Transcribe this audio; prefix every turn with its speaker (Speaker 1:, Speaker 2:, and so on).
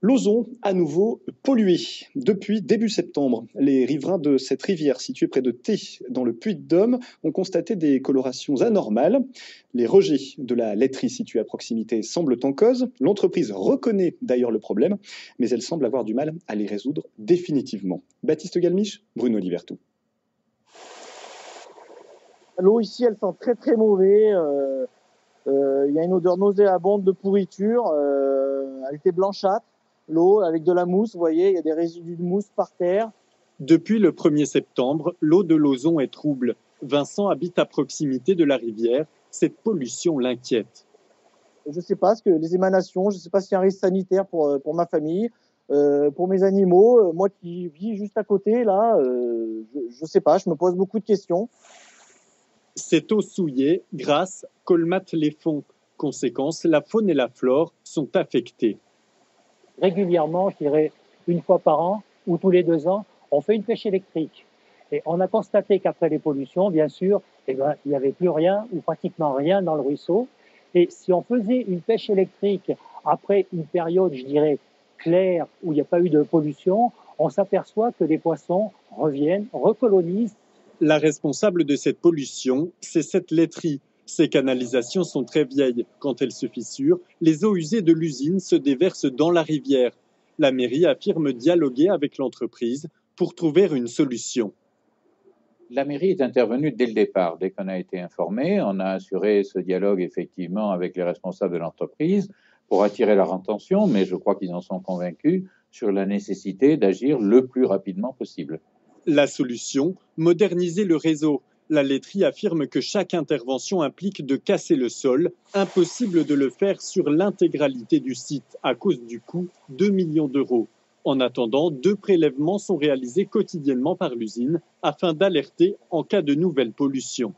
Speaker 1: L'Ozon, à nouveau pollué. Depuis début septembre, les riverains de cette rivière située près de Thé, dans le Puy-de-Dôme, ont constaté des colorations anormales. Les rejets de la laiterie située à proximité semblent en cause. L'entreprise reconnaît d'ailleurs le problème, mais elle semble avoir du mal à les résoudre définitivement. Baptiste Galmiche, Bruno Libertou.
Speaker 2: L'eau ici, elle sent très très mauvais. Il y a une odeur nauséabonde de pourriture. Elle était blanchâtre, l'eau, avec de la mousse. Vous voyez, il y a des résidus de mousse par terre.
Speaker 3: Depuis le 1er septembre, l'eau de l'Ozon est trouble. Vincent habite à proximité de la rivière. Cette pollution l'inquiète.
Speaker 2: Je ne sais pas ce que les émanations, je ne sais pas s'il y a un risque sanitaire pour ma famille, pour mes animaux. Moi qui vis juste à côté, là, je ne sais pas, je me pose beaucoup de questions.
Speaker 3: Cette eau souillée, grasse, colmate les fonds. Conséquence, la faune et la flore sont affectées.
Speaker 4: Régulièrement, je dirais une fois par an ou tous les 2 ans, on fait une pêche électrique. Et on a constaté qu'après les pollutions, bien sûr, il n'y avait plus rien ou pratiquement rien dans le ruisseau. Et si on faisait une pêche électrique après une période, je dirais, claire, où il n'y a pas eu de pollution, on s'aperçoit que les poissons reviennent, recolonisent.
Speaker 3: La responsable de cette pollution, c'est cette laiterie. Ces canalisations sont très vieilles. Quand elles se fissurent, les eaux usées de l'usine se déversent dans la rivière. La mairie affirme dialoguer avec l'entreprise pour trouver une solution.
Speaker 5: La mairie est intervenue dès le départ. Dès qu'on a été informé, on a assuré ce dialogue effectivement avec les responsables de l'entreprise pour attirer leur attention, mais je crois qu'ils en sont convaincus sur la nécessité d'agir le plus rapidement possible.
Speaker 3: La solution, moderniser le réseau. La laiterie affirme que chaque intervention implique de casser le sol. Impossible de le faire sur l'intégralité du site à cause du coût, 2 millions d'euros. En attendant, 2 prélèvements sont réalisés quotidiennement par l'usine afin d'alerter en cas de nouvelles pollutions.